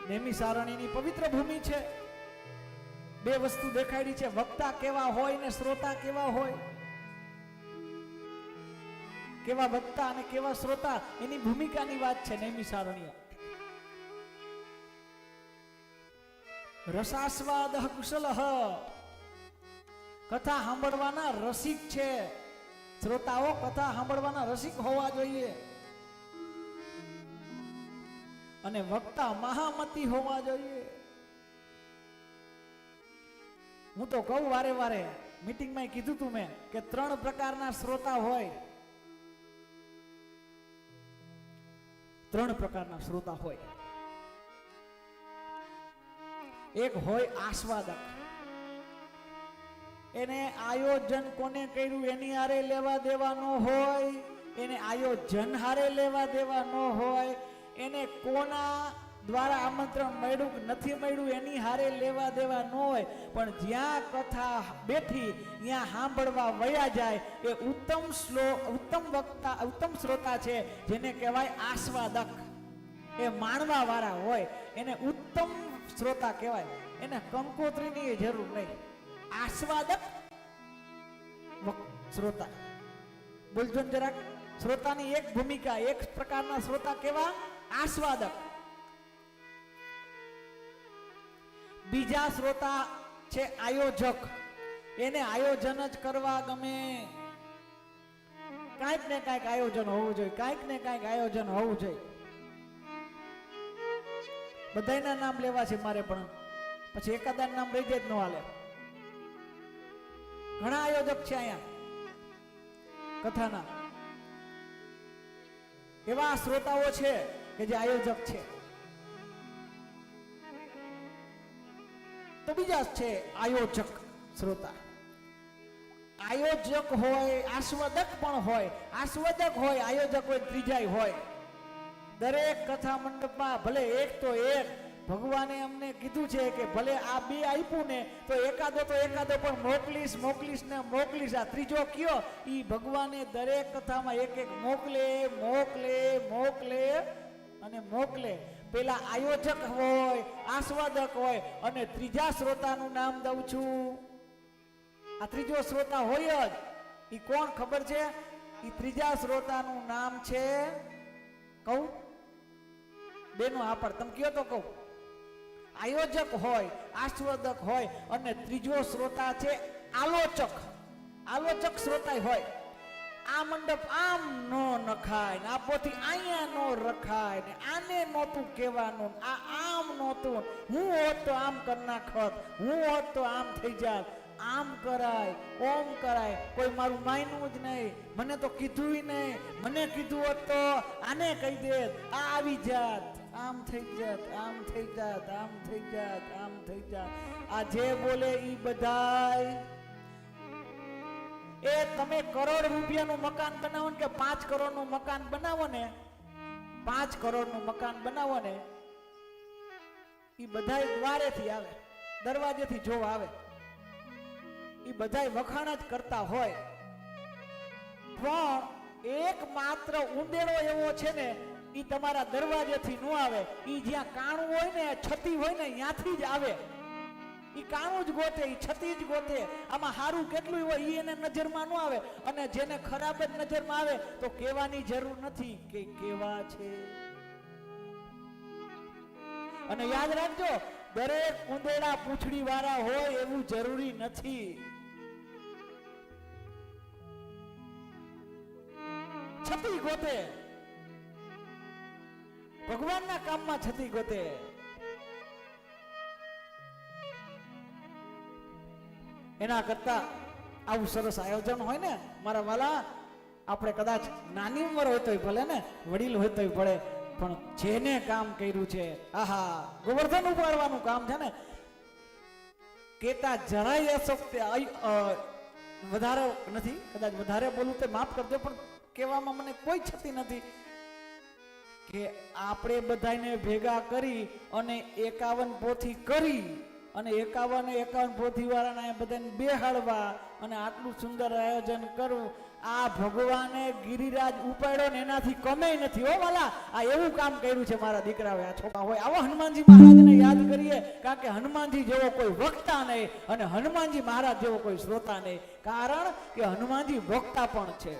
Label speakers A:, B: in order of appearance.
A: નેમી સારણીની પવિત્ર ભૂમિ છે. બે વસ્તુ દેખાડી છે, વક્તા કેવા હોય ને શ્રોતા કેવા હોય. કેવા વક્તા અને કેવા શ્રોતા એની ભૂમિકાની વાત છે નેમી સારણીય. રસાસ્વાદ કુશલ, કથા સાંભળવાના રસિક છે. શ્રોતાઓ કથા સાંભળવાના રસિક હોવા જોઈએ અને વક્તા મહામતી હોવા જોઈએ. હું તો કહું વારે વારે, મીટિંગમાં કીધું તું મેં કે 3 પ્રકારના શ્રોતા હોય. 3 પ્રકારના શ્રોતા હોય. એક હોય આસ્વાદક. એને આયોજન કોને કર્યું એની હારે લેવા દેવા ન હોય. એને આયોજન હારે લેવા દેવા ન હોય. એને કોના દ્વારા આમંત્રણ મળ્યું કે નથી મળ્યું એની હારે લેવા દેવા ન હોય. પણ જ્યાં કથા બેઠી ત્યાં સાંભળવા વયા જાય એ ઉત્તમ વક્તા, ઉત્તમ શ્રોતા છે, જેને કહેવાય આસ્વાદક. એ માણવા વાળા હોય એને ઉત્તમ શ્રોતા કહેવાય. એને કંકોત્રીની જરૂર નહીં. આસ્વાદક શ્રોતા. બોલજો જરાક. શ્રોતાની એક ભૂમિકા, એક પ્રકારના શ્રોતા કેવા? આસ્વાદક. બીજા શ્રોતા છે આયોજક. એને આયોજન જ કરવા ગમે. કાંઈક ને કાંઈક આયોજન હોવું જોઈએ, કાંઈક ને કાંઈક આયોજન હોવું જોઈએ. બધાયના નામ લેવા છે મારે, પણ પછી એકાદા નામ રહી જાય જ ન હાલે. ઘણા આયોજક છે અહીંયા કથાના. એવા શ્રોતાઓ છે કે જે આયોજક છે. તો બીજા છે આયોજક શ્રોતા. આયોજક હોય, આસ્વાદક પણ હોય. આસ્વાદક હોય, આયોજક હોય, ત્રીજાય હોય. દરેક કથા મંડપમાં ભલે એક તો એક ભગવાને અમને કીધું છે કે ભલે આ 2 આપ્યું ને તો એકાદો પણ મોકલીશ ને મોકલીશ. આ ત્રીજો કયો ઈ ભગવાને દરેક કથામાં એક મોકલે. પેલા આયોજક હોય, આસ્વાદક હોય અને ત્રીજા શ્રોતાનું નામ દઉં છું. આ ત્રીજો શ્રોતા હોય જ. ઈ કોણ ખબર છે? ઈ ત્રીજા શ્રોતાનું નામ છે, કહું બેનો આપડ તમે કયો તો કહું. આયોજક હોય, આસ્વાદક હોય અને ત્રીજો શ્રોતા છે આલોચક. આલોચક શ્રોતા હોય. આ મંડપ આમ નો નખાય ને આ પોથી અહીંયા નો રખાય ને આને નહોતું કહેવાનું, આ આમ નહોતું, હું હોત તો આમ કરી નાખત, હું હોત તો આમ થઈ જાત, આમ કરાય, ઓમ કરાય. કોઈ મારું માયનું જ નહીં, મને તો કીધું નહીં, મને કીધું હોત તો આને કહી દેત, આ આવી જાત, આમ થઈ જાત, આમ થઈ જાત, આમ થઈ જાત, આમ થઈ જાત. આ જે બોલે ઈ બધાય એ તમે કરોડ રૂપિયાનું મકાન બનાવો ને કે 5 કરોડનું મકાન બનાવો ને, 5 કરોડનું મકાન બનાવો ને, ઈ બધાય દ્વારેથી આવે, દરવાજેથી જોવા આવે. ઈ બધાય વખાણ જ કરતા હોય. પણ એક માત્ર ઉંદેડો એવો છે ને, ઈ તમારા દરવાજેથી ન આવે. ઈ જ્યાં કાણું હોય ને, છતી હોય ને, ત્યાંથી જ આવે. ઈ કાણું જ ગોતે, ઈ છતી જ ગોતે. આમાં હારું કેટલું હોય ઈ એને નજરમાં ન આવે, અને જેને ખરાબ જ નજરમાં આવે તો કહેવાની જરૂર નથી કે કેવા છે. અને યાદ રાખજો, દરેક ઉંદેડા પૂંછડી વાળા હોય એવું જરૂરી નથી. છતી ગોતે, ભગવાનના કામમાં છતી ગોતે. એના કરતા આવું સરસ આયોજન હોય ને મારા વાલા, આપણે કદાચ નાની ઉંમર હોય તોય ભલે ને, વડીલ હોય તોય ભલે, પણ જેને કામ કર્યું છે, આહા ગોવર્ધન ઉપાડવાનું કામ છે ને, કેતા જરાય અશક્તિ વધારે નથી, કદાચ વધારે બોલું તો માફ કરજો, પણ કહેવામાં મને કોઈ છતી નથી કે આપણે બધાને ભેગા કરી અને 51 પોથી કરી અને 51 પોથી વાળાને બધાને બેહાડવા અને આટલું સુંદર આયોજન કરવું. આ ભગવાને ગિરિરાજ ઉપાડ્યો ને એનાથી કમે નથી હો વાલા. આ એવું કામ કર્યું છે મારા દીકરાએ. આ છોકરા હોય આવો હનુમાનજી મહારાજને યાદ કરીએ, કારણ કે હનુમાનજી જેવો કોઈ વક્તા નહીં અને હનુમાનજી મહારાજ જેવો કોઈ શ્રોતા નહીં, કારણ કે હનુમાનજી વક્તા પણ છે.